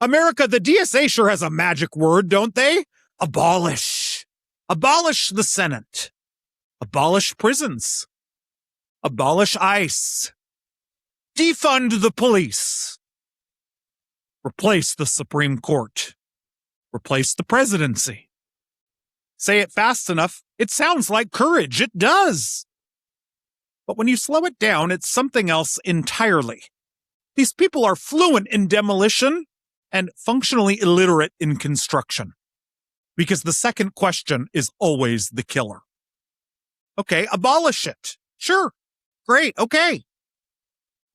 America, the DSA sure has a magic word, don't they? Abolish. Abolish the Senate. Abolish prisons. Abolish ICE. Defund the police. Replace the Supreme Court. Replace the presidency. Say it fast enough, it sounds like courage. It does. But when you slow it down, it's something else entirely. These people are fluent in demolition and functionally illiterate in construction. Because the second question is always the killer. Okay, abolish it. Sure. Great. Okay.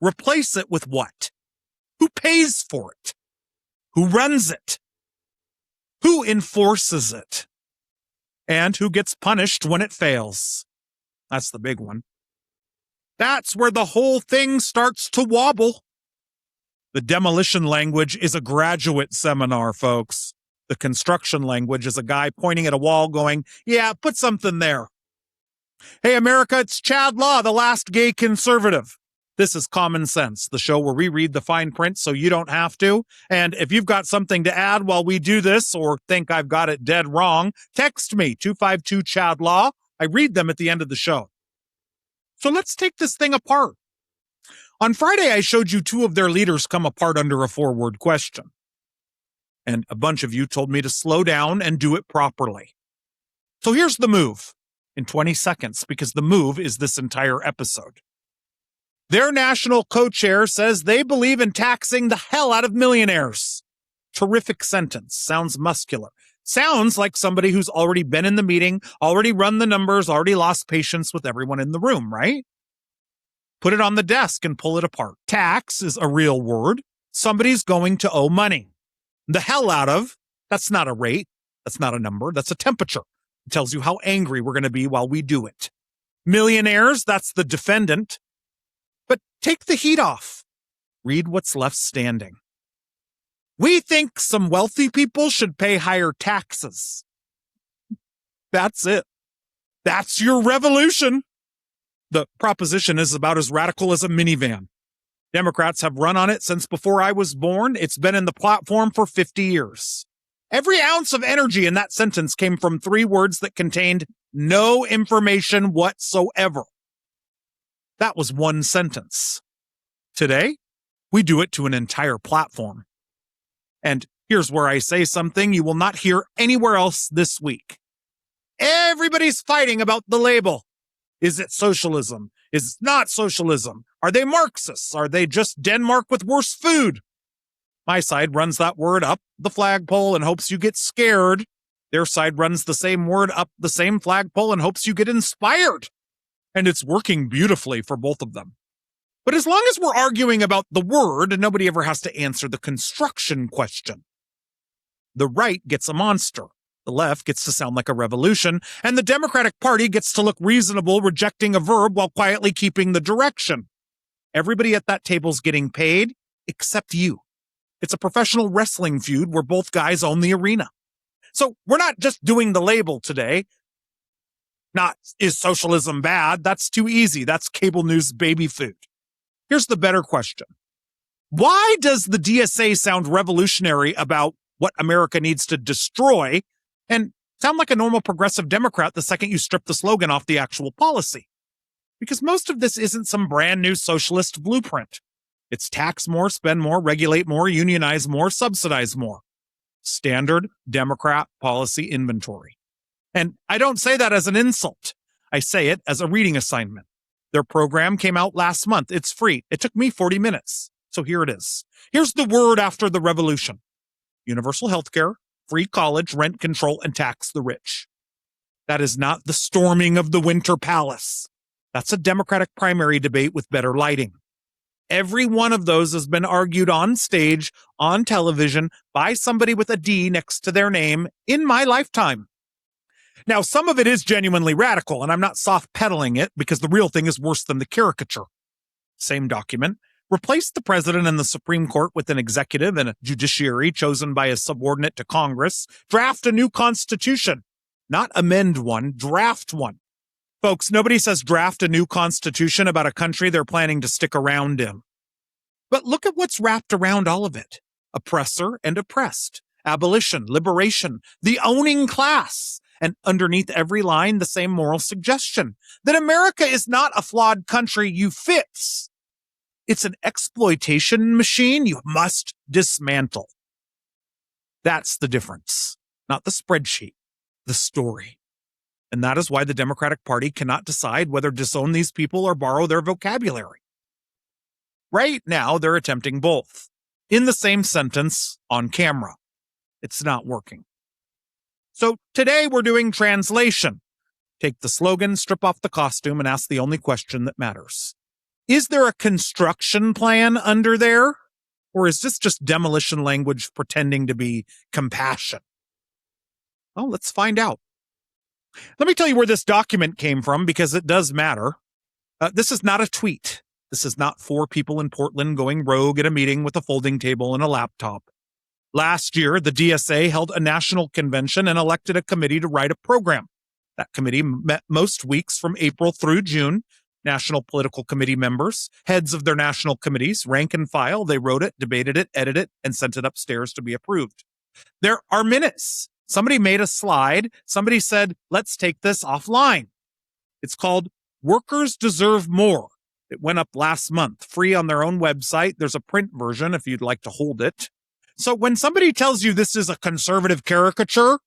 Replace it with what? Who pays for it? Who runs it? Who enforces it? And who gets punished when it fails? That's the big one. That's where the whole thing starts to wobble. The demolition language is a graduate seminar, folks. The construction language is a guy pointing at a wall going, yeah, put something there. Hey, America, it's Chad Law, the last gay conservative. This is Common Sense, the show where we read the fine print so you don't have to. And if you've got something to add while we do this or think I've got it dead wrong, text me, 252-CHAD-LAW. I read them at the end of the show. So let's take this thing apart. On Friday, I showed you two of their leaders come apart under a four-word question. And a bunch of you told me to slow down and do it properly. So here's the move in 20 seconds, because the move is this entire episode. Their national co-chair says they believe in taxing the hell out of millionaires. Terrific sentence. Sounds muscular. Sounds like somebody who's already been in the meeting, already run the numbers, already lost patience with everyone in the room, right? Put it on the desk and pull it apart. Tax is a real word. Somebody's going to owe money. The hell out of, that's not a rate. That's not a number. That's a temperature. It tells you how angry we're going to be while we do it. Millionaires, that's the defendant. But take the heat off. Read what's left standing. We think some wealthy people should pay higher taxes. That's it. That's your revolution. The proposition is about as radical as a minivan. Democrats have run on it since before I was born. It's been in the platform for 50 years. Every ounce of energy in that sentence came from three words that contained no information whatsoever. That was one sentence. Today, we do it to an entire platform. And here's where I say something you will not hear anywhere else this week. Everybody's fighting about the label. Is it socialism? Is it not socialism? Are they Marxists? Are they just Denmark with worse food? My side runs that word up the flagpole and hopes you get scared. Their side runs the same word up the same flagpole and hopes you get inspired. And it's working beautifully for both of them. But as long as we're arguing about the word, nobody ever has to answer the construction question. The right gets a monster. The left gets to sound like a revolution, and the Democratic Party gets to look reasonable, rejecting a verb while quietly keeping the direction. Everybody at that table's getting paid, except you. It's a professional wrestling feud where both guys own the arena. So we're not just doing the label today. Not, is socialism bad? That's too easy. That's cable news baby food. Here's the better question. Why does the DSA sound revolutionary about what America needs to destroy and sound like a normal progressive Democrat the second you strip the slogan off the actual policy? Because most of this isn't some brand new socialist blueprint. It's tax more, spend more, regulate more, unionize more, subsidize more. Standard Democrat policy inventory. And I don't say that as an insult. I say it as a reading assignment. Their program came out last month. It's free. It took me 40 minutes. So here it is. Here's the word after the revolution. Universal health care, free college, rent control, and tax the rich. That is not the storming of the Winter Palace. That's a Democratic primary debate with better lighting. Every one of those has been argued on stage, on television, by somebody with a D next to their name in my lifetime. Now, some of it is genuinely radical, and I'm not soft-pedaling it because the real thing is worse than the caricature. Same document. Replace the president and the Supreme Court with an executive and a judiciary chosen by a subordinate to Congress. Draft a new constitution. Not amend one, draft one. Folks, nobody says draft a new constitution about a country they're planning to stick around in. But look at what's wrapped around all of it. oppressor and oppressed, abolition, liberation, the owning class. And underneath every line, the same moral suggestion that America is not a flawed country you fix. It's an exploitation machine you must dismantle. That's the difference, not the spreadsheet, the story. And that is why the Democratic Party cannot decide whether to disown these people or borrow their vocabulary. Right now, they're attempting both in the same sentence on camera. It's not working. So today we're doing translation. Take the slogan, strip off the costume, and ask the only question that matters. Is there a construction plan under there? Or is this just demolition language pretending to be compassion? Well, let's find out. Let me tell you where this document came from, because it does matter. This is not a tweet. This is not 4 people in Portland going rogue at a meeting with a folding table and a laptop. Last year, the DSA held a national convention and elected a committee to write a program. That committee met most weeks from April through June. National political committee members, heads of their national committees, rank and file, they wrote it, debated it, edited it, and sent it upstairs to be approved. There are minutes. Somebody made a slide. Somebody said, let's take this offline. It's called Workers Deserve More. It went up last month, free on their own website. There's a print version if you'd like to hold it. So when somebody tells you this is a conservative caricature,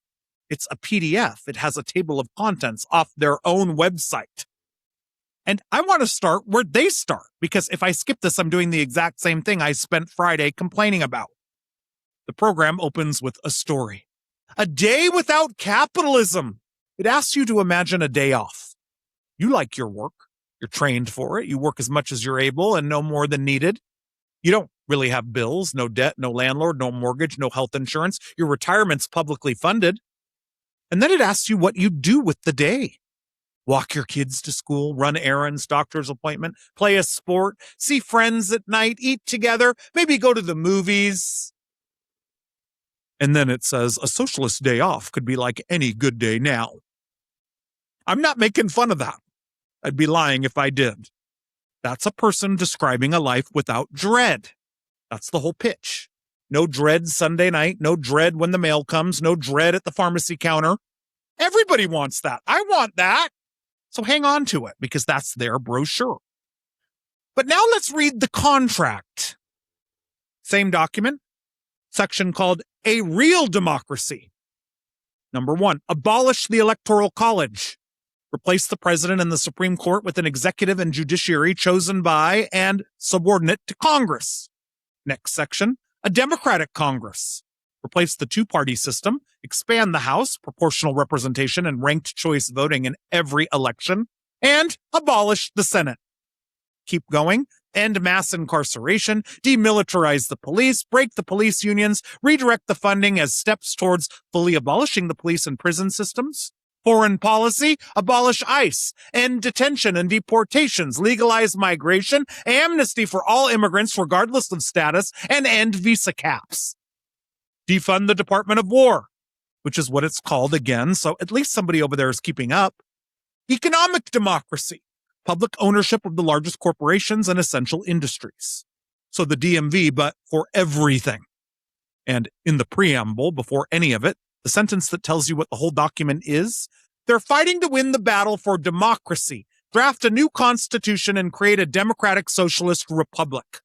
it's a PDF. It has a table of contents off their own website. And I want to start where they start, because if I skip this, I'm doing the exact same thing I spent Friday complaining about. The program opens with a story. A day without capitalism. It asks you to imagine a day off. You like your work. You're trained for it. You work as much as you're able and no more than needed. You don't really have bills, no debt, no landlord, no mortgage, no health insurance. Your retirement's publicly funded. And then it asks you what you do with the day. Walk your kids to school, run errands, doctor's appointment, play a sport, see friends at night, eat together, maybe go to the movies. And then it says a socialist day off could be like any good day now. I'm not making fun of that. I'd be lying if I did. That's a person describing a life without dread. That's the whole pitch. No dread Sunday night, no dread when the mail comes, no dread at the pharmacy counter. Everybody wants that. I want that. So hang on to it, because that's their brochure. But now let's read the contract. Same document, section called A Real Democracy. Number 1, abolish the Electoral College. Replace the president and the Supreme Court with an executive and judiciary chosen by and subordinate to Congress. Next section, a democratic Congress. Replace the 2-party system, expand the House, proportional representation and ranked choice voting in every election, and abolish the Senate. Keep going, end mass incarceration, demilitarize the police, break the police unions, redirect the funding as steps towards fully abolishing the police and prison systems. Foreign policy, abolish ICE, end detention and deportations, legalize migration, amnesty for all immigrants regardless of status, and end visa caps. Defund the Department of War, which is what it's called again, so at least somebody over there is keeping up. Economic democracy, public ownership of the largest corporations and essential industries. So the DMV, but for everything. And in the preamble, before any of it, the sentence that tells you what the whole document is, they're fighting to win the battle for democracy, draft a new constitution, and create a democratic socialist republic.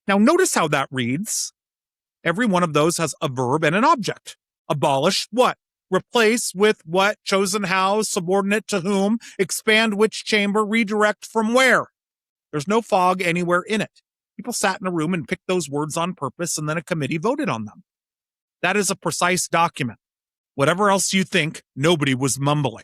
Now notice how that reads. Every one of those has a verb and an object. Abolish what? Replace with what? Chosen how? Subordinate to whom? Expand which chamber? Redirect from where? There's no fog anywhere in it. People sat in a room and picked those words on purpose, and then a committee voted on them. That is a precise document. Whatever else you think, nobody was mumbling.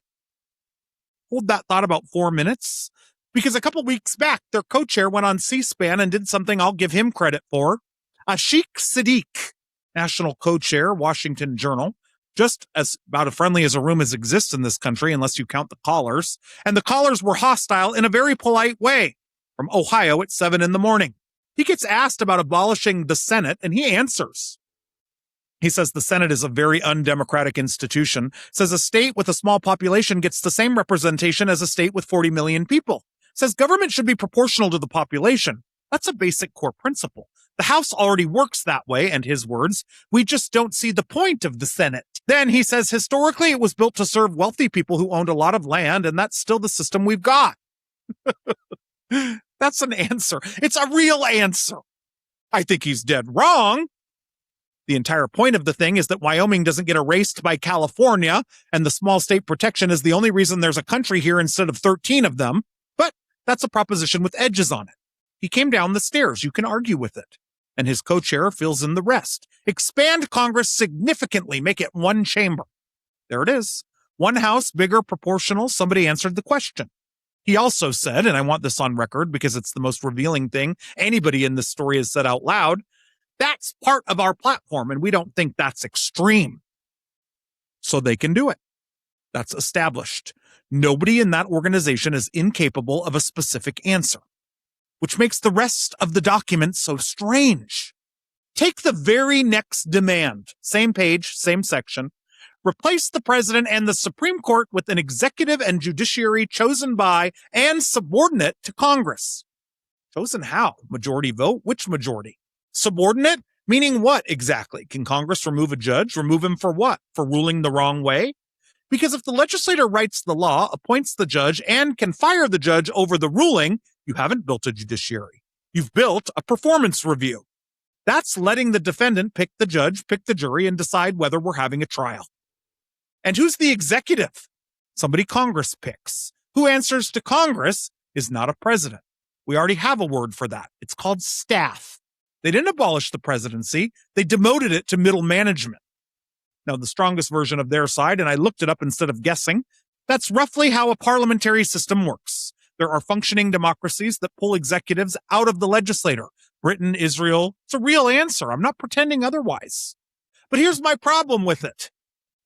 Hold that thought about 4 minutes, because a couple weeks back, their co-chair went on C-SPAN and did something I'll give him credit for. Ashik Siddiq, national co-chair, Washington Journal, just as about as friendly as a room as exists in this country, unless you count the callers. And the callers were hostile in a very polite way from Ohio at 7 a.m. He gets asked about abolishing the Senate, and he answers. He says the Senate is a very undemocratic institution, says a state with a small population gets the same representation as a state with 40 million people, says government should be proportional to the population. That's a basic core principle. The House already works that way, and his words, we just don't see the point of the Senate. Then he says, historically, it was built to serve wealthy people who owned a lot of land, and that's still the system we've got. That's an answer. It's a real answer. I think he's dead wrong. The entire point of the thing is that Wyoming doesn't get erased by California, and the small state protection is the only reason there's a country here instead of 13 of them. But that's a proposition with edges on it. He came down the stairs. You can argue with it. And his co-chair fills in the rest. Expand Congress significantly. Make it one chamber. There it is. One house, bigger, proportional. Somebody answered the question. He also said, and I want this on record because it's the most revealing thing anybody in this story has said out loud, that's part of our platform, and we don't think that's extreme. So they can do it. That's established. Nobody in that organization is incapable of a specific answer, which makes the rest of the document so strange. Take the very next demand, same page, same section, replace the president and the Supreme Court with an executive and judiciary chosen by and subordinate to Congress. Chosen how? Majority vote? Which majority? Subordinate? Meaning what exactly? Can Congress remove a judge? Remove him for what? For ruling the wrong way? Because if the legislator writes the law, appoints the judge, and can fire the judge over the ruling, you haven't built a judiciary. You've built a performance review. That's letting the defendant pick the judge, pick the jury, and decide whether we're having a trial. And who's the executive? Somebody Congress picks. Who answers to Congress is not a president. We already have a word for that. It's called staff. They didn't abolish the presidency. They demoted it to middle management. Now, the strongest version of their side, and I looked it up instead of guessing, that's roughly how a parliamentary system works. There are functioning democracies that pull executives out of the legislature. Britain, Israel, it's a real answer. I'm not pretending otherwise. But here's my problem with it.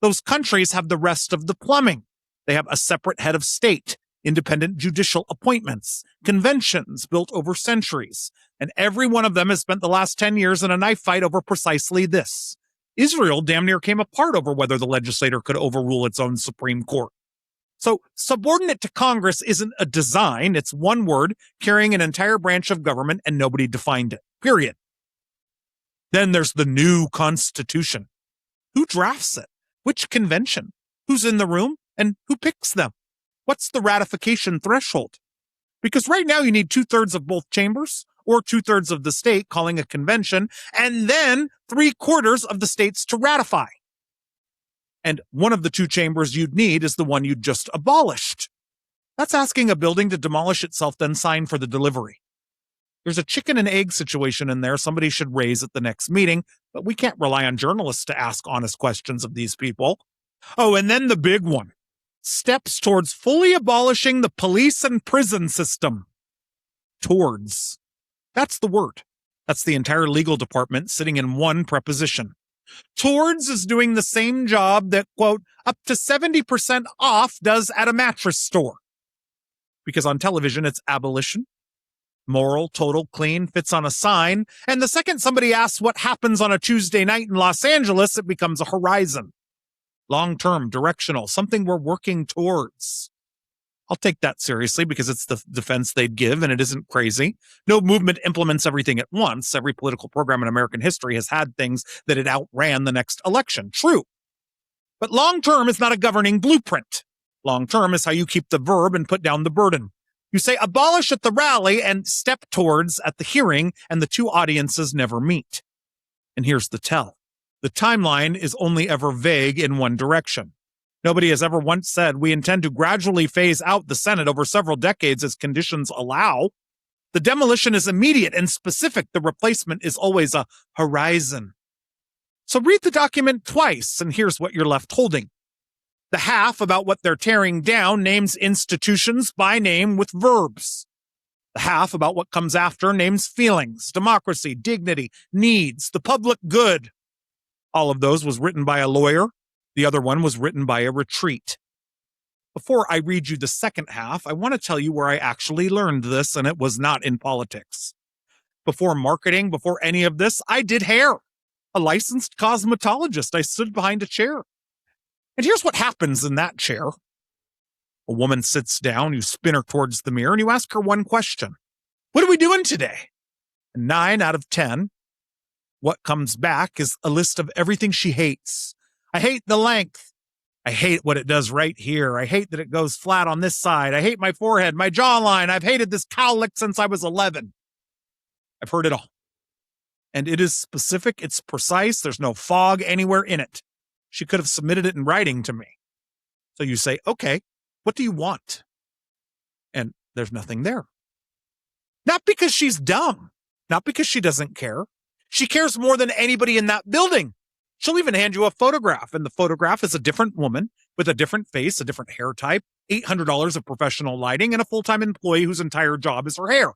Those countries have the rest of the plumbing. They have a separate head of state, independent judicial appointments, conventions built over centuries, and every one of them has spent the last 10 years in a knife fight over precisely this. Israel damn near came apart over whether the legislature could overrule its own Supreme Court. So subordinate to Congress isn't a design. It's one word carrying an entire branch of government, and nobody defined it, period. Then there's the new Constitution. Who drafts it? Which convention? Who's in the room? And who picks them? What's the ratification threshold? Because right now you need 2/3 of both chambers or 2/3 of the state calling a convention, and then 3/4 of the states to ratify. And one of the two chambers you'd need is the one you just abolished. That's asking a building to demolish itself, then sign for the delivery. There's a chicken and egg situation in there somebody should raise at the next meeting, but we can't rely on journalists to ask honest questions of these people. Oh, and then the big one. Steps towards fully abolishing the police and prison system. Towards. That's the word. That's the entire legal department sitting in one preposition. Towards is doing the same job that, quote, up to 70% off does at a mattress store. Because on television, it's abolition. Moral, total, clean, fits on a sign. And the second somebody asks what happens on a Tuesday night in Los Angeles, it becomes a horizon. Long-term, directional, something we're working towards. I'll take that seriously because it's the defense they'd give, and it isn't crazy. No movement implements everything at once. Every political program in American history has had things that it outran the next election. True. But long-term is not a governing blueprint. Long-term is how you keep the verb and put down the burden. You say abolish at the rally and step towards at the hearing, and the two audiences never meet. And here's the tell. The timeline is only ever vague in one direction. Nobody has ever once said we intend to gradually phase out the Senate over several decades as conditions allow. The demolition is immediate and specific. The replacement is always a horizon. So read the document twice, and here's what you're left holding. The half about what they're tearing down names institutions by name with verbs. The half about what comes after names feelings, democracy, dignity, needs, the public good. All of those was written by a lawyer. The other one was written by a retreat. Before I read you the second half, I want to tell you where I actually learned this, and it was not in politics. Before marketing, before any of this, I did hair. A licensed cosmetologist. I stood behind a chair. And here's what happens in that chair. A woman sits down, you spin her towards the mirror, and you ask her one question. What are we doing today? And 9 out of 10, what comes back is a list of everything she hates. I hate the length. I hate what it does right here. I hate that it goes flat on this side. I hate my forehead, my jawline. I've hated this cowlick since I was 11. I've heard it all. And it is specific. It's precise. There's no fog anywhere in it. She could have submitted it in writing to me. So you say, okay, what do you want? And there's nothing there. Not because she's dumb. Not because she doesn't care. She cares more than anybody in that building. She'll even hand you a photograph, and the photograph is a different woman with a different face, a different hair type, $800 of professional lighting, and a full-time employee whose entire job is her hair,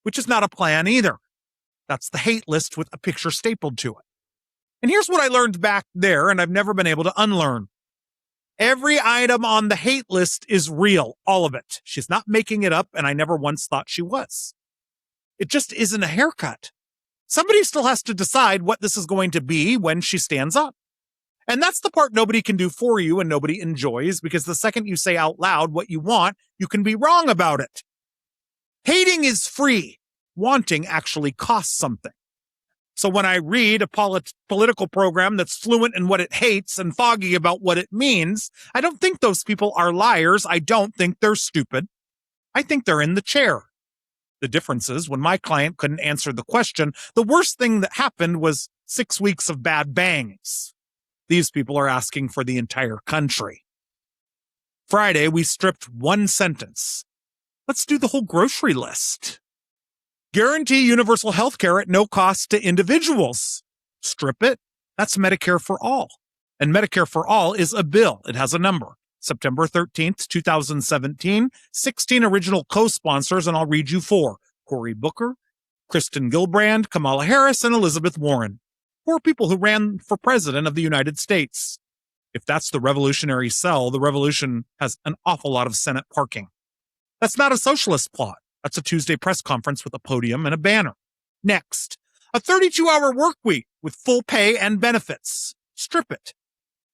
which is not a plan either. That's the hate list with a picture stapled to it. And here's what I learned back there, and I've never been able to unlearn. Every item on the hate list is real, all of it. She's not making it up, and I never once thought she was. It just isn't a haircut. Somebody still has to decide what this is going to be when she stands up. And that's the part nobody can do for you and nobody enjoys, because the second you say out loud what you want, you can be wrong about it. Hating is free. Wanting actually costs something. So when I read a political program that's fluent in what it hates and foggy about what it means, I don't think those people are liars. I don't think they're stupid. I think they're in the chair. The difference is when my client couldn't answer the question, the worst thing that happened was 6 weeks of bad bangs. These people are asking for the entire country. Friday, we stripped one sentence. Let's do the whole grocery list. Guarantee universal health care at no cost to individuals. Strip it. That's Medicare for all. And Medicare for all is a bill. It has a number. September 13th, 2017, 16 original co-sponsors, and I'll read you 4. Cory Booker, Kristen Gillibrand, Kamala Harris, and Elizabeth Warren. 4 people who ran for president of the United States. If that's the revolutionary cell, the revolution has an awful lot of Senate parking. That's not a socialist plot. That's a Tuesday press conference with a podium and a banner. Next, a 32-hour work week with full pay and benefits. Strip it.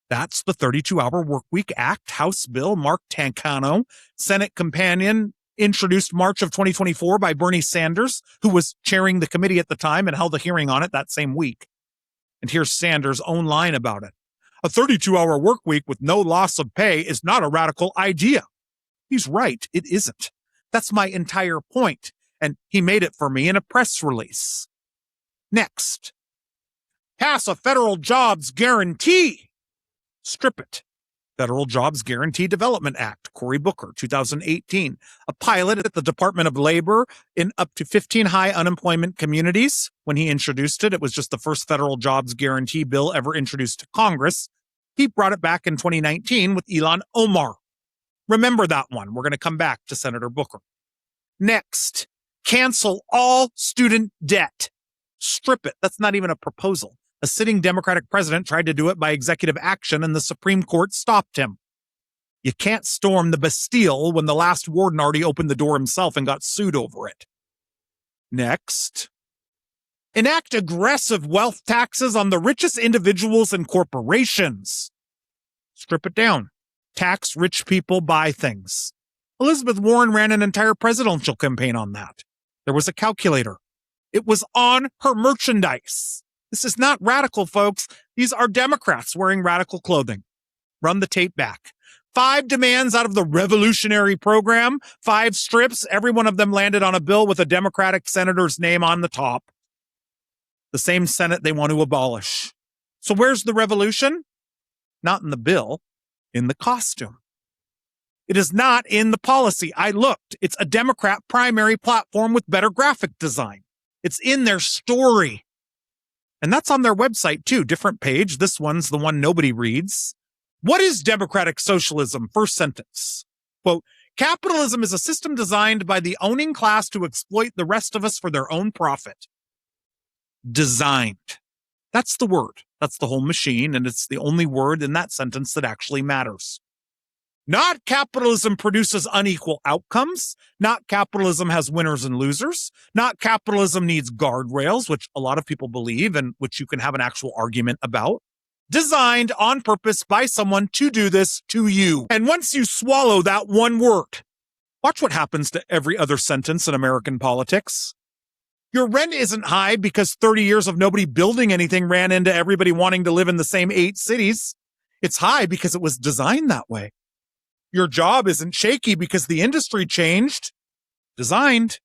That's the 32-Hour Workweek Act, House Bill, Mark Tancano, Senate companion, introduced March of 2024 by Bernie Sanders, who was chairing the committee at the time and held a hearing on it that same week. And here's Sanders' own line about it. A 32-hour workweek with no loss of pay is not a radical idea. He's right, it isn't. That's my entire point, and he made it for me in a press release. Next, pass a federal jobs guarantee. Strip it. Federal Jobs Guarantee Development Act, Cory Booker, 2018. A pilot at the Department of Labor in up to 15 high unemployment communities. When he introduced it, it was just the first federal jobs guarantee bill ever introduced to Congress. He brought it back in 2019 with Ilhan Omar. Remember that one. We're going to come back to Senator Booker. Next, cancel all student debt. Strip it. That's not even a proposal. A sitting Democratic president tried to do it by executive action, and the Supreme Court stopped him. You can't storm the Bastille when the last warden already opened the door himself and got sued over it. Next, enact aggressive wealth taxes on the richest individuals and corporations. Strip it down. Tax rich people buy things. Elizabeth Warren ran an entire presidential campaign on that. There was a calculator. It was on her merchandise. This is not radical, folks. These are Democrats wearing radical clothing. Run the tape back. 5 demands out of the revolutionary program, 5 strips. Every one of them landed on a bill with a Democratic senator's name on the top. The same Senate they want to abolish. So where's the revolution? Not in the bill, in the costume. It is not in the policy. I looked. It's a Democrat primary platform with better graphic design. It's in their story. And that's on their website, too. Different page. This one's the one nobody reads. What is democratic socialism? First sentence. Quote, capitalism is a system designed by the owning class to exploit the rest of us for their own profit. Designed. That's the word. That's the whole machine, and it's the only word in that sentence that actually matters. Not capitalism produces unequal outcomes. Not capitalism has winners and losers. Not capitalism needs guardrails, which a lot of people believe and which you can have an actual argument about. Designed on purpose by someone to do this to you. And once you swallow that one word, watch what happens to every other sentence in American politics. Your rent isn't high because 30 years of nobody building anything ran into everybody wanting to live in the same 8 cities. It's high because it was designed that way. Your job isn't shaky because the industry changed. Designed.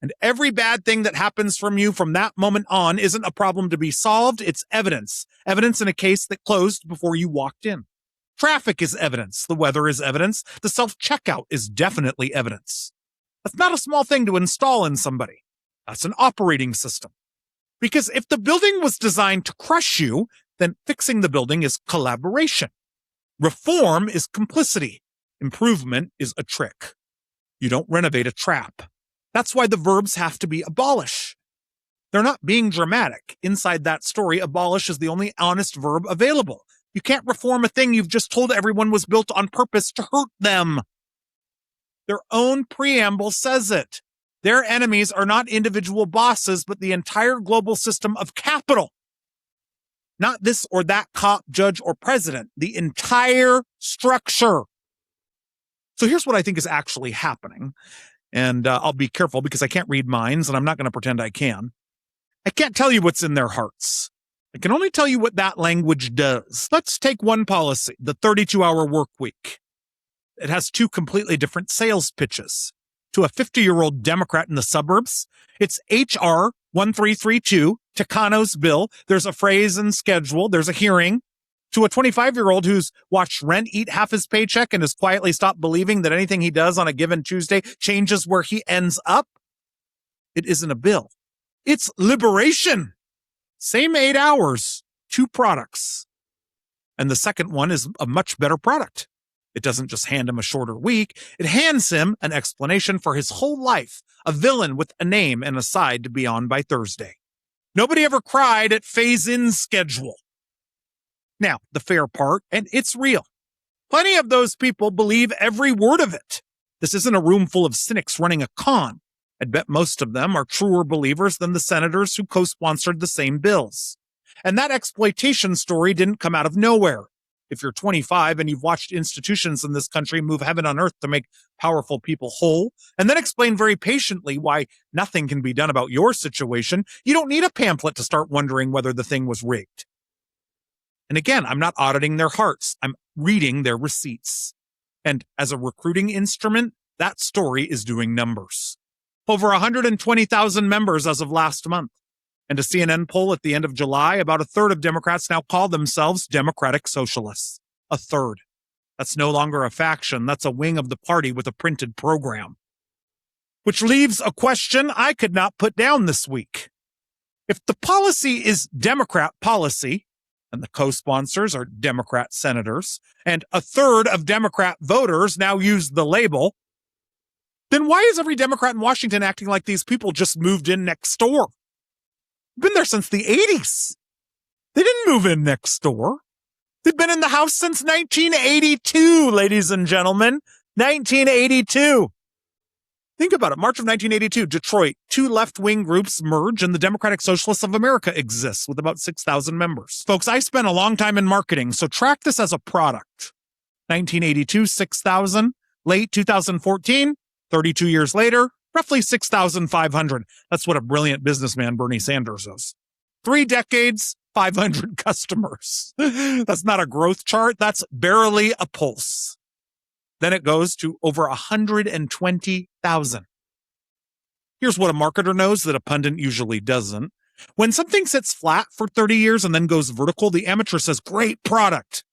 And every bad thing that happens from you from that moment on isn't a problem to be solved. It's evidence. Evidence in a case that closed before you walked in. Traffic is evidence. The weather is evidence. The self-checkout is definitely evidence. That's not a small thing to install in somebody. That's an operating system. Because if the building was designed to crush you, then fixing the building is collaboration. Reform is complicity. Improvement is a trick. You don't renovate a trap. That's why the verbs have to be abolish. They're not being dramatic. Inside that story, abolish is the only honest verb available. You can't reform a thing you've just told everyone was built on purpose to hurt them. Their own preamble says it. Their enemies are not individual bosses, but the entire global system of capital. Not this or that cop, judge, or president. The entire structure. So here's what I think is actually happening. And I'll be careful because I can't read minds, and I'm not going to pretend I can. I can't tell you what's in their hearts. I can only tell you what that language does. Let's take one policy, the 32-hour work week. It has 2 completely different sales pitches. To a 50-year-old Democrat in the suburbs, it's H.R. 1332, Takano's bill. There's a phrase and schedule. There's a hearing. To a 25-year-old who's watched rent eat half his paycheck and has quietly stopped believing that anything he does on a given Tuesday changes where he ends up, it isn't a bill. It's liberation. Same 8 hours, 2 products. And the second one is a much better product. It doesn't just hand him a shorter week. It hands him an explanation for his whole life, a villain with a name and a side to be on by Thursday. Nobody ever cried at phase-in schedule. Now, the fair part, and it's real. Plenty of those people believe every word of it. This isn't a room full of cynics running a con. I'd bet most of them are truer believers than the senators who co-sponsored the same bills. And that exploitation story didn't come out of nowhere. If you're 25 and you've watched institutions in this country move heaven on earth to make powerful people whole, and then explain very patiently why nothing can be done about your situation, you don't need a pamphlet to start wondering whether the thing was rigged. And again, I'm not auditing their hearts. I'm reading their receipts. And as a recruiting instrument, that story is doing numbers. Over 120,000 members as of last month. And a CNN poll at the end of July, about a third of Democrats now call themselves Democratic Socialists. A third. That's no longer a faction. That's a wing of the party with a printed program. Which leaves a question I could not put down this week. If the policy is Democrat policy, and the co-sponsors are Democrat senators, and a third of Democrat voters now use the label, then why is every Democrat in Washington acting like these people just moved in next door? Been there since the 80s. They didn't move in next door. They've been in the House since 1982, ladies and gentlemen. 1982. Think about it. March of 1982, Detroit, 2 left-wing groups merge and the Democratic Socialists of America exists with about 6,000 members. Folks, I spent a long time in marketing, so track this as a product. 1982, 6,000. Late 2014, 32 years later, roughly 6,500. That's what a brilliant businessman Bernie Sanders is. 3 decades, 500 customers. That's not a growth chart. That's barely a pulse. Then it goes to over 120,000. Here's what a marketer knows that a pundit usually doesn't. When something sits flat for 30 years and then goes vertical, the amateur says, great product.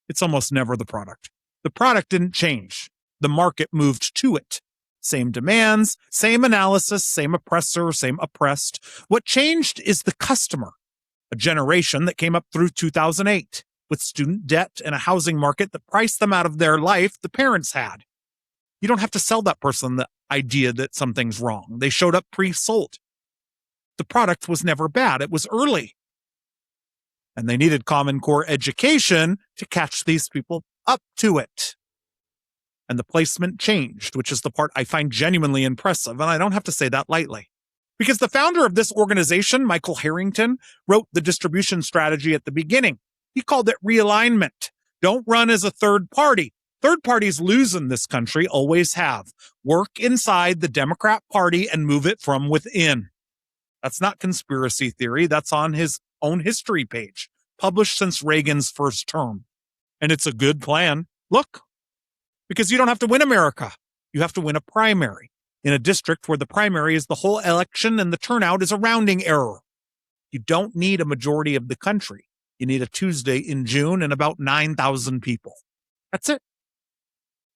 It's almost never the product. The product didn't change. The market moved to it. Same demands, same analysis, same oppressor, same oppressed. What changed is the customer, a generation that came up through 2008 with student debt and a housing market that priced them out of their life the parents had. You don't have to sell that person the idea that something's wrong. They showed up pre-sold. The product was never bad. It was early. And they needed Common Core education to catch these people up to it. And the placement changed, which is the part I find genuinely impressive, and I don't have to say that lightly. Because the founder of this organization, Michael Harrington, wrote the distribution strategy at the beginning. He called it realignment. Don't run as a third party. Third parties lose in this country, always have. Work inside the Democrat Party and move it from within. That's not conspiracy theory. That's on his own history page, published since Reagan's first term. And it's a good plan. Look, because you don't have to win America. You have to win a primary in a district where the primary is the whole election and the turnout is a rounding error. You don't need a majority of the country. You need a Tuesday in June and about 9,000 people. That's it.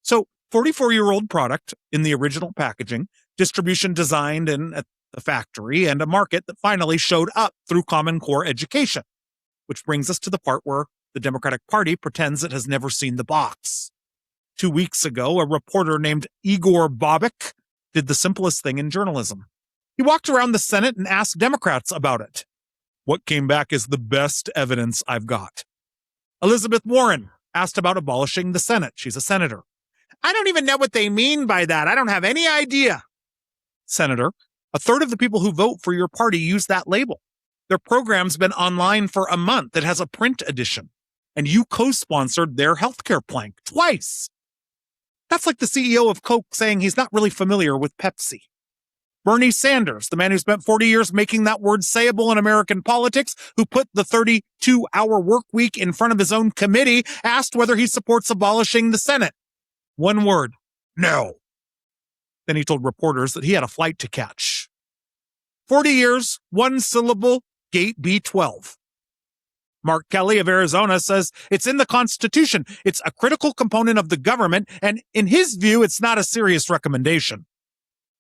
So 44-year-old product in the original packaging, distribution designed in at the factory, and a market that finally showed up through Common Core education, which brings us to the part where the Democratic Party pretends it has never seen the box. 2 weeks ago, a reporter named Igor Bobik did the simplest thing in journalism. He walked around the Senate and asked Democrats about it. What came back is the best evidence I've got. Elizabeth Warren asked about abolishing the Senate. She's a senator. I don't even know what they mean by that. I don't have any idea. Senator, a third of the people who vote for your party use that label. Their program's been online for a month. It has a print edition. And you co-sponsored their healthcare plank twice. That's like the CEO of Coke saying he's not really familiar with Pepsi. Bernie Sanders, the man who spent 40 years making that word sayable in American politics, who put the 32-hour work week in front of his own committee, asked whether he supports abolishing the Senate. One word, no. Then he told reporters that he had a flight to catch. 40 years, one syllable, gate B12. Mark Kelly of Arizona says it's in the Constitution. It's a critical component of the government, and in his view, it's not a serious recommendation.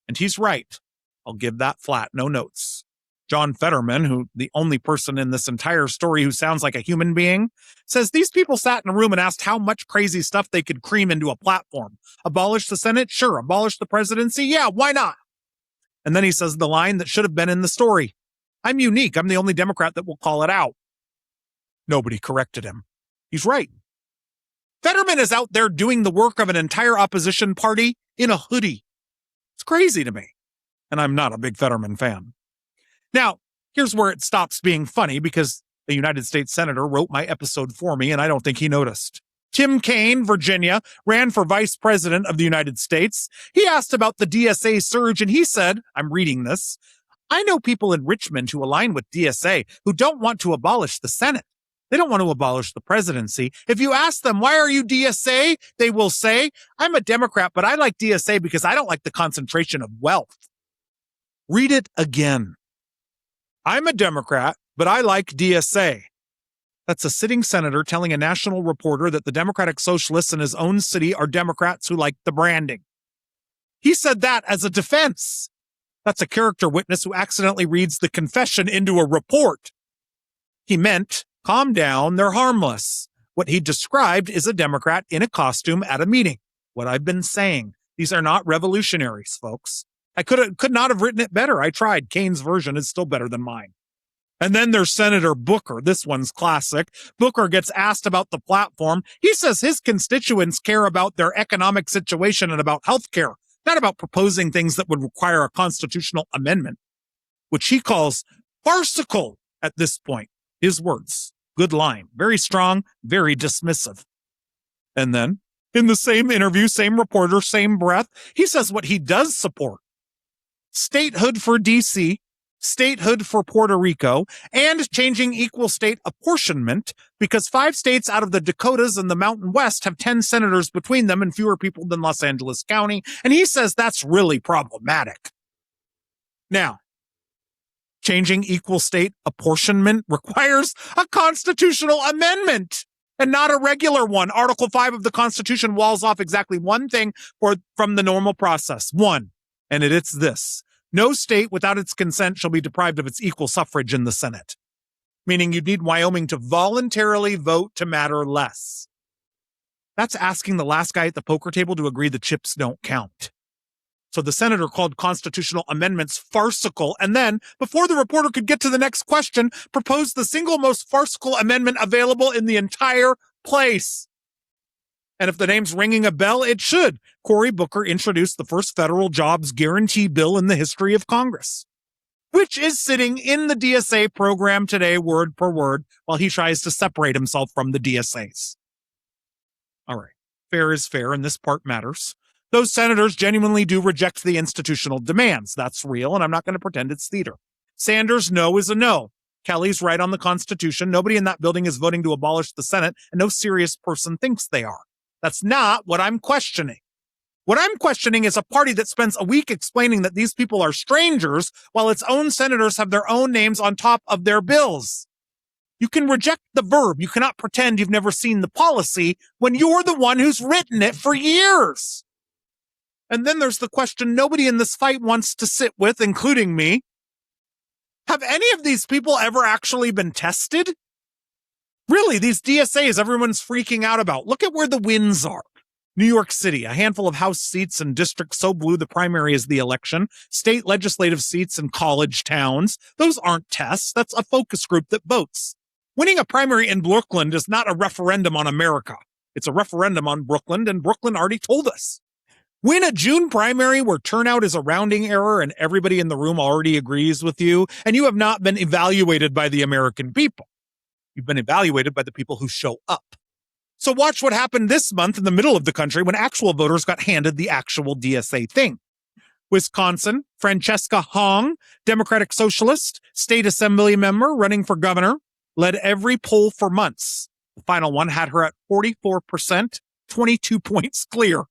And he's right. I'll give that flat, no notes. John Fetterman, who the only person in this entire story who sounds like a human being, says these people sat in a room and asked how much crazy stuff they could cream into a platform. Abolish the Senate? Sure. Abolish the presidency? Yeah, why not? And then he says the line that should have been in the story. I'm unique. I'm the only Democrat that will call it out. Nobody corrected him. He's right. Fetterman is out there doing the work of an entire opposition party in a hoodie. It's crazy to me. And I'm not a big Fetterman fan. Now, here's where it stops being funny because a United States senator wrote my episode for me and I don't think he noticed. Tim Kaine, Virginia, ran for vice president of the United States. He asked about the DSA surge and he said, I'm reading this, I know people in Richmond who align with DSA who don't want to abolish the Senate. They don't want to abolish the presidency. If you ask them, why are you DSA? They will say, I'm a Democrat, but I like DSA because I don't like the concentration of wealth. Read it again. I'm a Democrat, but I like DSA. That's a sitting senator telling a national reporter that the Democratic Socialists in his own city are Democrats who like the branding. He said that as a defense. That's a character witness who accidentally reads the confession into a report. He meant, calm down, they're harmless. What he described is a Democrat in a costume at a meeting. What I've been saying. These are not revolutionaries, folks. I could not have written it better. I tried. Kaine's version is still better than mine. And then there's Senator Booker. This one's classic. Booker gets asked about the platform. He says his constituents care about their economic situation and about health care, not about proposing things that would require a constitutional amendment, which he calls farcical at this point. His words. Good line. Very strong, very dismissive. And then, in the same interview, same reporter, same breath, he says what he does support. Statehood for D.C., statehood for Puerto Rico, and changing equal state apportionment because 5 states out of the Dakotas and the Mountain West have 10 senators between them and fewer people than Los Angeles County. And he says that's really problematic. Now, changing equal state apportionment requires a constitutional amendment and not a regular one. Article 5 of the Constitution walls off exactly one thing from the normal process. One. And it's this. No state without its consent shall be deprived of its equal suffrage in the Senate. Meaning you'd need Wyoming to voluntarily vote to matter less. That's asking the last guy at the poker table to agree the chips don't count. So the senator called constitutional amendments farcical and then, before the reporter could get to the next question, proposed the single most farcical amendment available in the entire place. And if the name's ringing a bell, it should. Cory Booker introduced the first federal jobs guarantee bill in the history of Congress, which is sitting in the DSA program today, word per word, while he tries to separate himself from the DSAs. All right. Fair is fair, and this part matters. Those senators genuinely do reject the institutional demands. That's real, and I'm not going to pretend it's theater. Sanders' no is a no. Kelly's right on the Constitution. Nobody in that building is voting to abolish the Senate, and no serious person thinks they are. That's not what I'm questioning. What I'm questioning is a party that spends a week explaining that these people are strangers while its own senators have their own names on top of their bills. You can reject the verb. You cannot pretend you've never seen the policy when you're the one who's written it for years. And then there's the question nobody in this fight wants to sit with, including me. Have any of these people ever actually been tested? Really, these DSAs everyone's freaking out about. Look at where the wins are. New York City, a handful of House seats in districts so blue the primary is the election, state legislative seats in college towns. Those aren't tests. That's a focus group that votes. Winning a primary in Brooklyn is not a referendum on America. It's a referendum on Brooklyn, and Brooklyn already told us. Win a June primary where turnout is a rounding error and everybody in the room already agrees with you, and you have not been evaluated by the American people. You've been evaluated by the people who show up. So watch what happened this month in the middle of the country when actual voters got handed the actual DSA thing. Wisconsin, Francesca Hong, Democratic Socialist, state assembly member running for governor, led every poll for months. The final one had her at 44%, 22 points clear.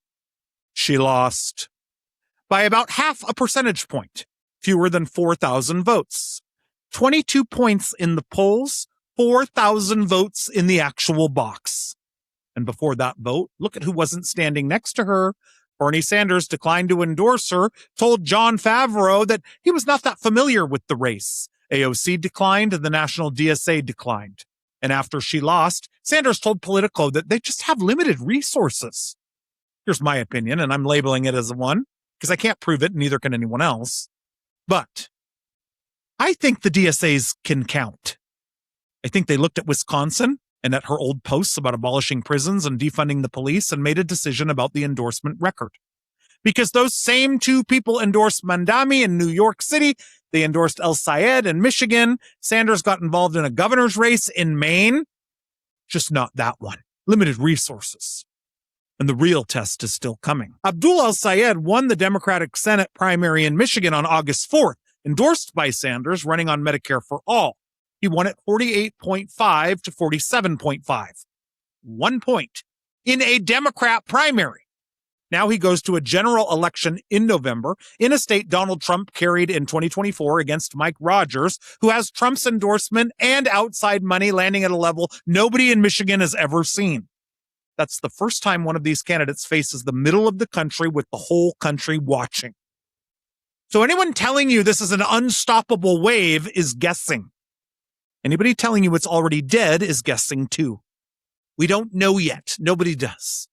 She lost by about half a percentage point, fewer than 4,000 votes. 22 points in the polls, 4,000 votes in the actual box. And before that vote, look at who wasn't standing next to her. Bernie Sanders declined to endorse her, told Jon Favreau that he was not that familiar with the race. AOC declined and the national DSA declined. And after she lost, Sanders told Politico that they just have limited resources. Here's my opinion, and I'm labeling it as a one, because I can't prove it, and neither can anyone else. But I think the DSAs can count. I think they looked at Wisconsin and at her old posts about abolishing prisons and defunding the police and made a decision about the endorsement record. Because those same two people endorsed Mandami in New York City, they endorsed El Sayed in Michigan, Sanders got involved in a governor's race in Maine, just not that one. Limited resources. And the real test is still coming. Abdul El Sayed won the Democratic Senate primary in Michigan on August 4th, endorsed by Sanders, running on Medicare for All. He won at 48.5 to 47.5. 1 point in a Democrat primary. Now he goes to a general election in November in a state Donald Trump carried in 2024 against Mike Rogers, who has Trump's endorsement and outside money landing at a level nobody in Michigan has ever seen. That's the first time one of these candidates faces the middle of the country with the whole country watching. So anyone telling you this is an unstoppable wave is guessing. Anybody telling you it's already dead is guessing too. We don't know yet. Nobody does.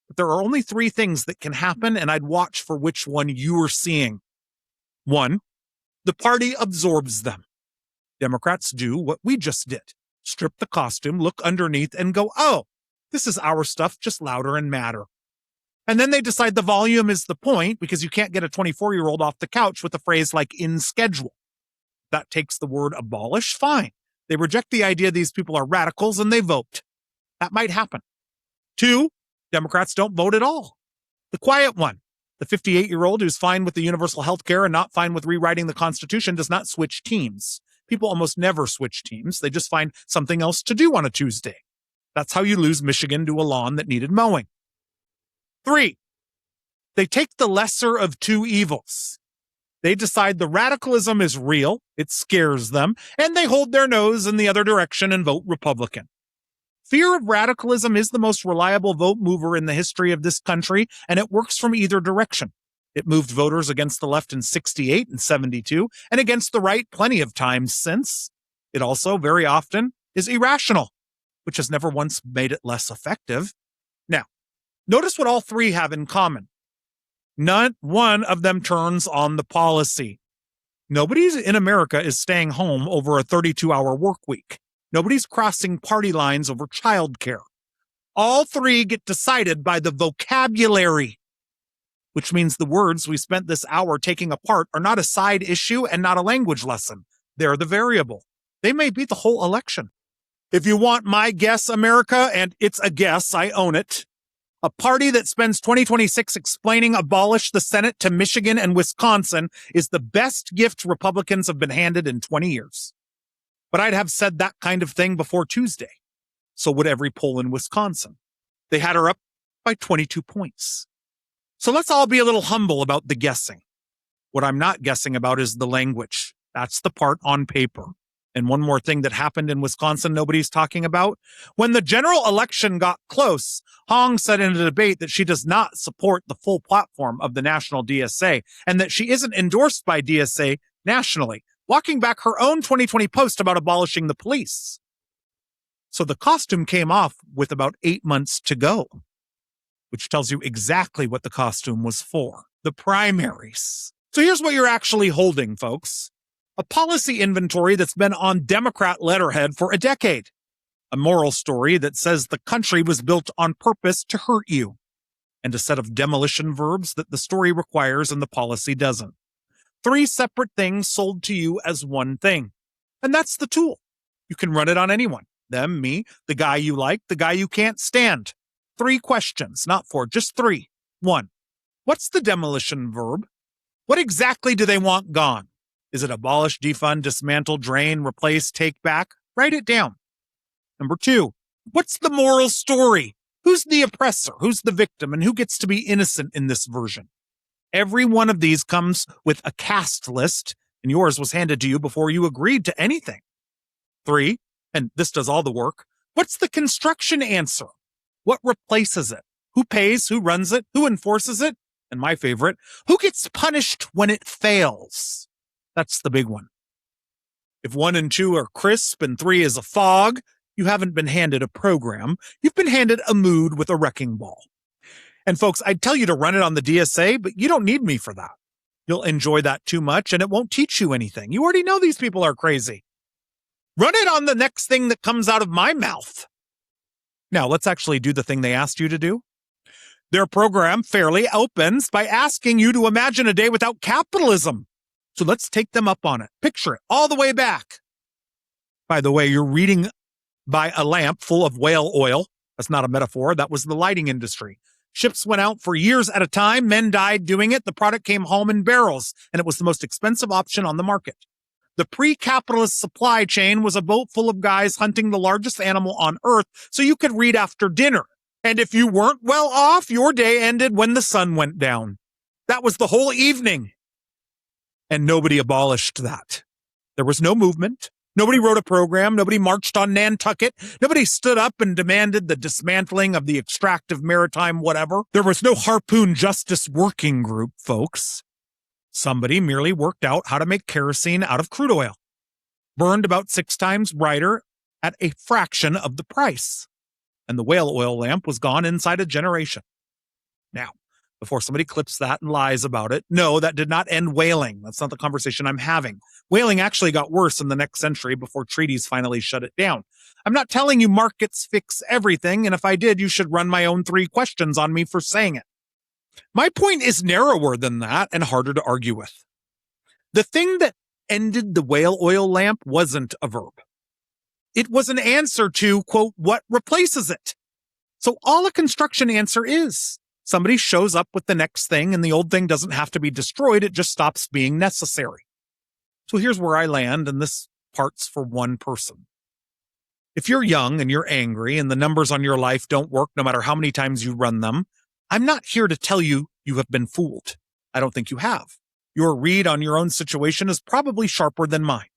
But there are only three things that can happen, and I'd watch for which one you are seeing. 1, the party absorbs them. Democrats do what we just did. Strip the costume, look underneath, and go, oh, this is our stuff, just louder and madder. And then they decide the volume is the point because you can't get a 24-year-old off the couch with a phrase like in schedule. That takes the word abolish, fine. They reject the idea these people are radicals and they vote. That might happen. 2, Democrats don't vote at all. The quiet one, the 58-year-old who's fine with the universal health care and not fine with rewriting the Constitution, does not switch teams. People almost never switch teams. They just find something else to do on a Tuesday. That's how you lose Michigan to a lawn that needed mowing. 3, they take the lesser of two evils. They decide the radicalism is real, it scares them, and they hold their nose in the other direction and vote Republican. Fear of radicalism is the most reliable vote mover in the history of this country, and it works from either direction. It moved voters against the left in 68 and 72, and against the right plenty of times since. It also, very often, is irrational, which has never once made it less effective. Now, notice what all three have in common. Not one of them turns on the policy. Nobody in America is staying home over a 32-hour work week. Nobody's crossing party lines over childcare. All three get decided by the vocabulary, which means the words we spent this hour taking apart are not a side issue and not a language lesson. They're the variable. They may be the whole election. If you want my guess, America, and it's a guess, I own it, A party that spends 2026 explaining abolish the Senate to Michigan and Wisconsin is the best gift Republicans have been handed in 20 years. But I'd have said that kind of thing before Tuesday. So would every poll in Wisconsin. They had her up by 22 points. So let's all be a little humble about the guessing. What I'm not guessing about is the language. That's the part on paper. And one more thing that happened in Wisconsin nobody's talking about. When the general election got close, Hong said in a debate that she does not support the full platform of the national DSA and that she isn't endorsed by DSA nationally, walking back her own 2020 post about abolishing the police. So the costume came off with about 8 months to go, which tells you exactly what the costume was for. The primaries. So here's what you're actually holding, folks. A policy inventory that's been on Democrat letterhead for a decade. A moral story that says the country was built on purpose to hurt you. And a set of demolition verbs that the story requires and the policy doesn't. 3 separate things sold to you as one thing. And that's the tool. You can run it on anyone. Them, me, the guy you like, the guy you can't stand. 3 questions, not 4, just 3. 1. What's the demolition verb? What exactly do they want gone? Is it abolish, defund, dismantle, drain, replace, take back? Write it down. Number 2, what's the moral story? Who's the oppressor? Who's the victim? And who gets to be innocent in this version? Every one of these comes with a cast list, and yours was handed to you before you agreed to anything. 3, and this does all the work, what's the construction answer? What replaces it? Who pays? Who runs it? Who enforces it? And my favorite, who gets punished when it fails? That's the big one. If 1 and 2 are crisp and 3 is a fog, you haven't been handed a program. You've been handed a mood with a wrecking ball. And folks, I'd tell you to run it on the DSA, but you don't need me for that. You'll enjoy that too much and it won't teach you anything. You already know these people are crazy. Run it on the next thing that comes out of my mouth. Now, let's actually do the thing they asked you to do. Their program fairly opens by asking you to imagine a day without capitalism. So let's take them up on it. Picture it all the way back. By the way, you're reading by a lamp full of whale oil. That's not a metaphor. That was the lighting industry. Ships went out for years at a time. Men died doing it. The product came home in barrels, and it was the most expensive option on the market. The pre-capitalist supply chain was a boat full of guys hunting the largest animal on earth so you could read after dinner. And if you weren't well off, your day ended when the sun went down. That was the whole evening. And nobody abolished that. There was no movement. Nobody wrote a program. Nobody marched on Nantucket. Nobody stood up and demanded the dismantling of the extractive maritime whatever. There was no harpoon justice working group, folks. Somebody merely worked out how to make kerosene out of crude oil. Burned about 6 times brighter at a fraction of the price. And the whale oil lamp was gone inside a generation. Now, before somebody clips that and lies about it, no, that did not end whaling. That's not the conversation I'm having. Whaling actually got worse in the next century before treaties finally shut it down. I'm not telling you markets fix everything, and if I did, you should run my own 3 questions on me for saying it. My point is narrower than that and harder to argue with. The thing that ended the whale oil lamp wasn't a verb. It was an answer to, quote, what replaces it? So all a construction answer is, somebody shows up with the next thing and the old thing doesn't have to be destroyed. It just stops being necessary. So here's where I land, and this part's for one person. If you're young and you're angry and the numbers on your life don't work no matter how many times you run them, I'm not here to tell you you have been fooled. I don't think you have. Your read on your own situation is probably sharper than mine.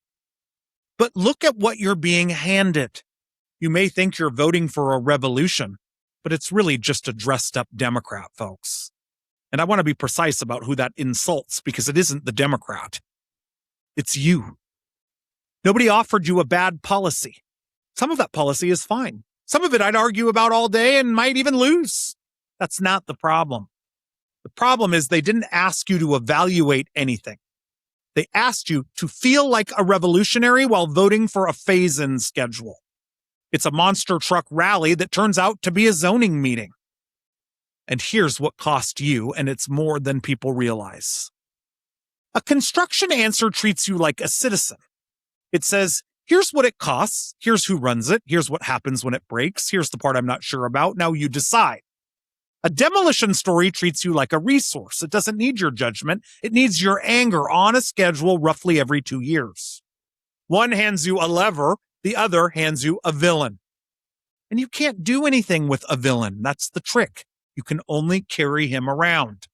But look at what you're being handed. You may think you're voting for a revolution, but it's really just a dressed-up Democrat, folks. And I want to be precise about who that insults, because it isn't the Democrat. It's you. Nobody offered you a bad policy. Some of that policy is fine. Some of it I'd argue about all day and might even lose. That's not the problem. The problem is they didn't ask you to evaluate anything. They asked you to feel like a revolutionary while voting for a phase-in schedule. It's a monster truck rally that turns out to be a zoning meeting. And here's what cost you, and it's more than people realize. A construction answer treats you like a citizen. It says, here's what it costs, here's who runs it, here's what happens when it breaks, here's the part I'm not sure about, now you decide. A demolition story treats you like a resource. It doesn't need your judgment. It needs your anger on a schedule roughly every 2 years. One hands you a lever, the other hands you a villain. And you can't do anything with a villain. That's the trick. You can only carry him around.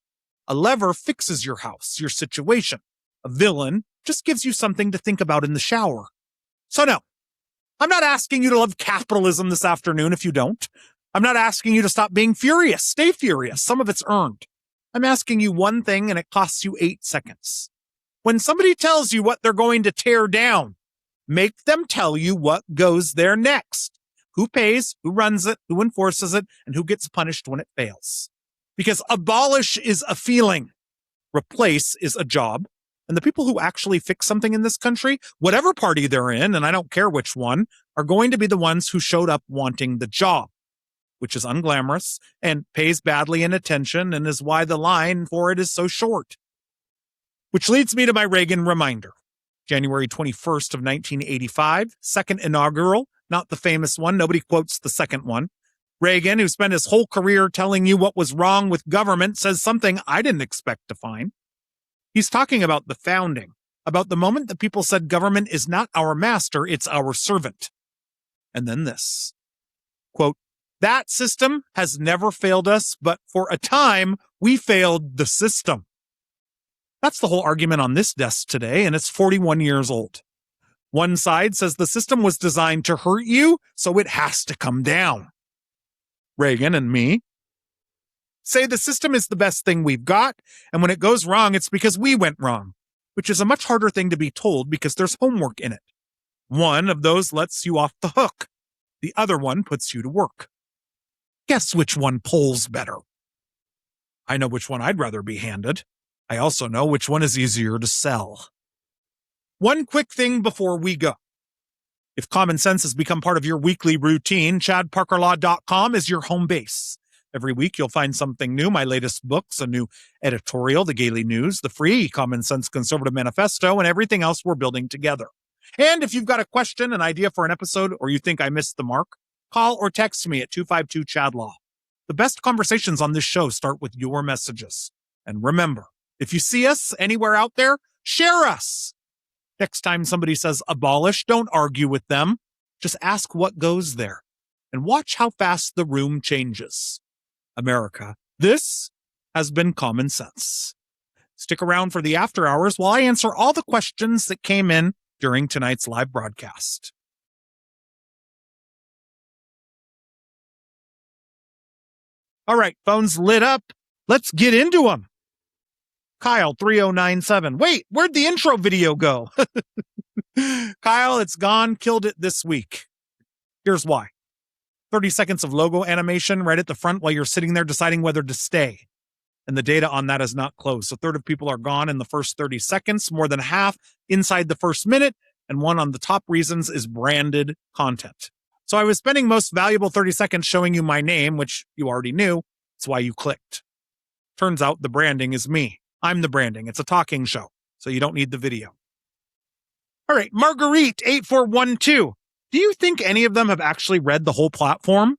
A lever fixes your house, your situation. A villain just gives you something to think about in the shower. So no, I'm not asking you to love capitalism this afternoon if you don't. I'm not asking you to stop being furious. Stay furious. Some of it's earned. I'm asking you one thing, and it costs you 8 seconds. When somebody tells you what they're going to tear down, make them tell you what goes there next. Who pays, who runs it, who enforces it, and who gets punished when it fails. Because abolish is a feeling. Replace is a job. And the people who actually fix something in this country, whatever party they're in, and I don't care which one, are going to be the ones who showed up wanting the job, which is unglamorous and pays badly in attention and is why the line for it is so short. Which leads me to my Reagan reminder. January 21st of 1985, second inaugural, not the famous one. Nobody quotes the second one. Reagan, who spent his whole career telling you what was wrong with government, says something I didn't expect to find. He's talking about the founding, about the moment that people said government is not our master, it's our servant. And then this, quote, that system has never failed us, but for a time, we failed the system. That's the whole argument on this desk today, and it's 41 years old. One side says the system was designed to hurt you, so it has to come down. Reagan and me say the system is the best thing we've got, and when it goes wrong, it's because we went wrong, which is a much harder thing to be told because there's homework in it. One of those lets you off the hook. The other one puts you to work. Guess which one polls better? I know which one I'd rather be handed. I also know which one is easier to sell. One quick thing before we go. If common sense has become part of your weekly routine, chadparkerlaw.com is your home base. Every week you'll find something new, my latest books, a new editorial, the Daily News, the free Common Sense Conservative Manifesto, and everything else we're building together. And if you've got a question, an idea for an episode, or you think I missed the mark, call or text me at 252-CHAD-LAW. The best conversations on this show start with your messages. And remember, if you see us anywhere out there, share us. Next time somebody says abolish, don't argue with them. Just ask what goes there and watch how fast the room changes. America, this has been Common Sense. Stick around for the after hours while I answer all the questions that came in during tonight's live broadcast. All right, phones lit up. Let's get into them. Kyle 3097. Wait, where'd the intro video go? Kyle, it's gone. Killed it this week. Here's why. 30 seconds of logo animation right at the front while you're sitting there deciding whether to stay. And the data on that is not closed. So a third of people are gone in the first 30 seconds, more than half inside the first minute. And one on the top reasons is branded content. So I was spending most valuable 30 seconds showing you my name, which you already knew. That's why you clicked. Turns out the branding is me. I'm the branding. It's a talking show, so you don't need the video. All right, Marguerite 8412. Do you think any of them have actually read the whole platform?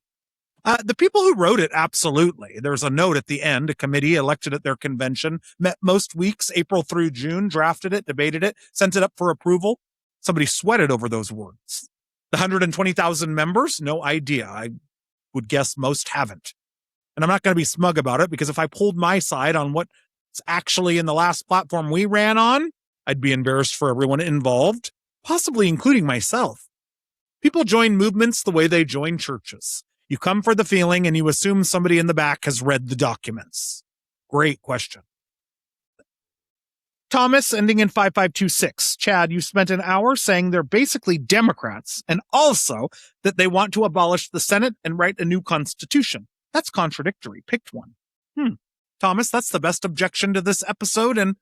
The people who wrote it, absolutely. There's a note at the end. A committee elected at their convention, met most weeks, April through June, drafted it, debated it, sent it up for approval. Somebody sweated over those words. The 120,000 members? No idea. I would guess most haven't. And I'm not going to be smug about it because if I pulled my side on what's actually in the last platform we ran on, I'd be embarrassed for everyone involved, possibly including myself. People join movements the way they join churches. You come for the feeling and you assume somebody in the back has read the documents. Great question. Thomas, ending in 5526. Chad, you spent an hour saying they're basically Democrats and also that they want to abolish the Senate and write a new constitution. That's contradictory. Picked one. Thomas, that's the best objection to this episode, and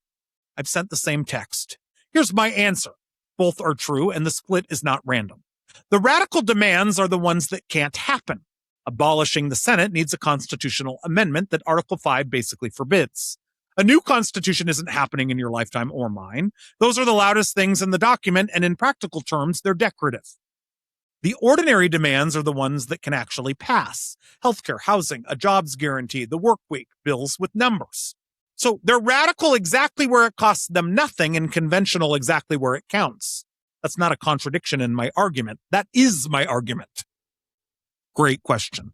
I've sent the same text. Here's my answer. Both are true, and the split is not random. The radical demands are the ones that can't happen. Abolishing the Senate needs a constitutional amendment that Article 5 basically forbids. A new constitution isn't happening in your lifetime or mine. Those are the loudest things in the document, and in practical terms, they're decorative. The ordinary demands are the ones that can actually pass. Healthcare, housing, a jobs guarantee, the work week, bills with numbers. So they're radical exactly where it costs them nothing and conventional exactly where it counts. That's not a contradiction in my argument. That is my argument. Great question.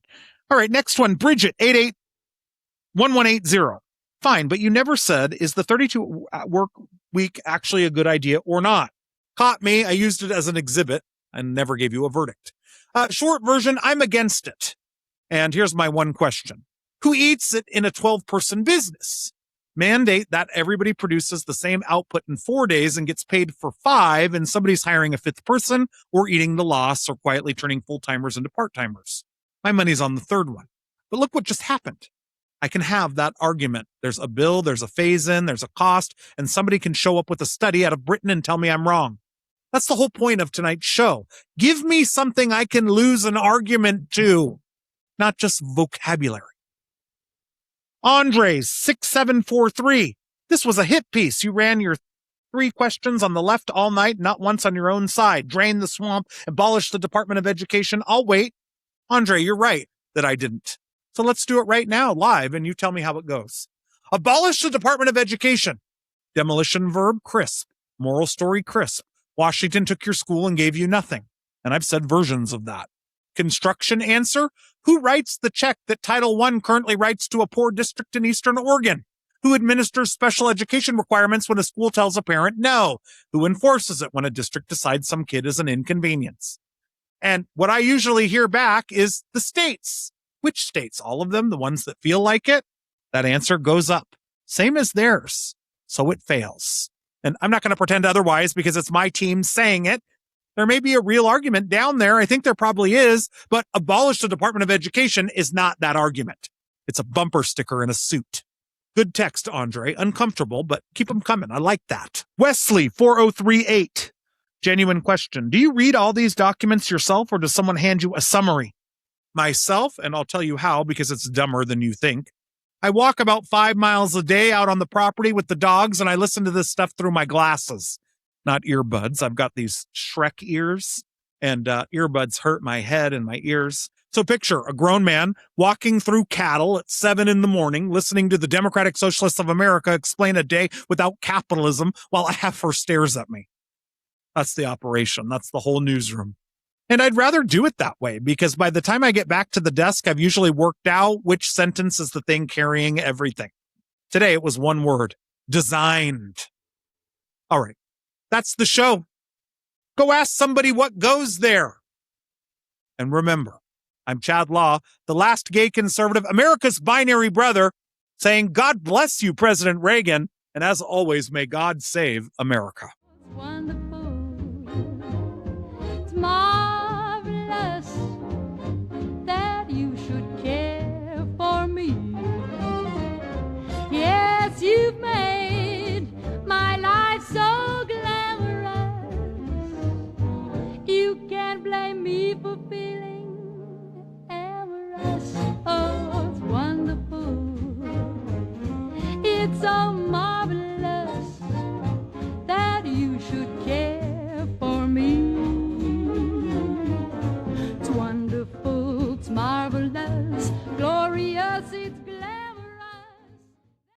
All right, next one, Bridget, 881180. Fine, but you never said, is the 32 work week actually a good idea or not? Caught me. I used it as an exhibit and never gave you a verdict. Short version, I'm against it. And here's my one question. Who eats it in a 12-person business? Mandate that everybody produces the same output in 4 days and gets paid for 5, and somebody's hiring a 5th person or eating the loss or quietly turning full-timers into part-timers. My money's on the third one. But look what just happened. I can have that argument. There's a bill, there's a phase-in, there's a cost, and somebody can show up with a study out of Britain and tell me I'm wrong. That's the whole point of tonight's show. Give me something I can lose an argument to, not just vocabulary. Andres, 6743. This was a hit piece. You ran your 3 questions on the left all night, not once on your own side. Drain the swamp, abolish the Department of Education. I'll wait. Andre, you're right that I didn't. So let's do it right now, live, and you tell me how it goes. Abolish the Department of Education. Demolition verb, crisp. Moral story, crisp. Washington took your school and gave you nothing. And I've said versions of that. Construction answer, who writes the check that Title I currently writes to a poor district in Eastern Oregon? Who administers special education requirements when a school tells a parent no? Who enforces it when a district decides some kid is an inconvenience? And what I usually hear back is the states. Which states? All of them? The ones that feel like it? That answer goes up. Same as theirs. So it fails. And I'm not going to pretend otherwise because it's my team saying it. There may be a real argument down there. I think there probably is, but abolish the Department of Education is not that argument. It's a bumper sticker in a suit. Good text, Andre. Uncomfortable, but keep them coming. I like that. Wesley, 4038. Genuine question. Do you read all these documents yourself or does someone hand you a summary? Myself, and I'll tell you how because it's dumber than you think. I walk about 5 miles a day out on the property with the dogs and I listen to this stuff through my glasses. Not earbuds. I've got these Shrek ears, and earbuds hurt my head and my ears. So picture a grown man walking through cattle at 7 a.m, listening to the Democratic Socialists of America explain a day without capitalism while a heifer stares at me. That's the operation. That's the whole newsroom. And I'd rather do it that way because by the time I get back to the desk, I've usually worked out which sentence is the thing carrying everything. Today, it was one word, designed. All right. That's the show. Go ask somebody what goes there. And remember, I'm Chad Law, the last gay conservative, America's binary brother, saying, God bless you, President Reagan. And as always, may God save America. It's wonderful. It's marvelous that you should care for me. Yes, you've made my life so glamorous. You can't blame me for feeling amorous. Oh, it's wonderful. It's so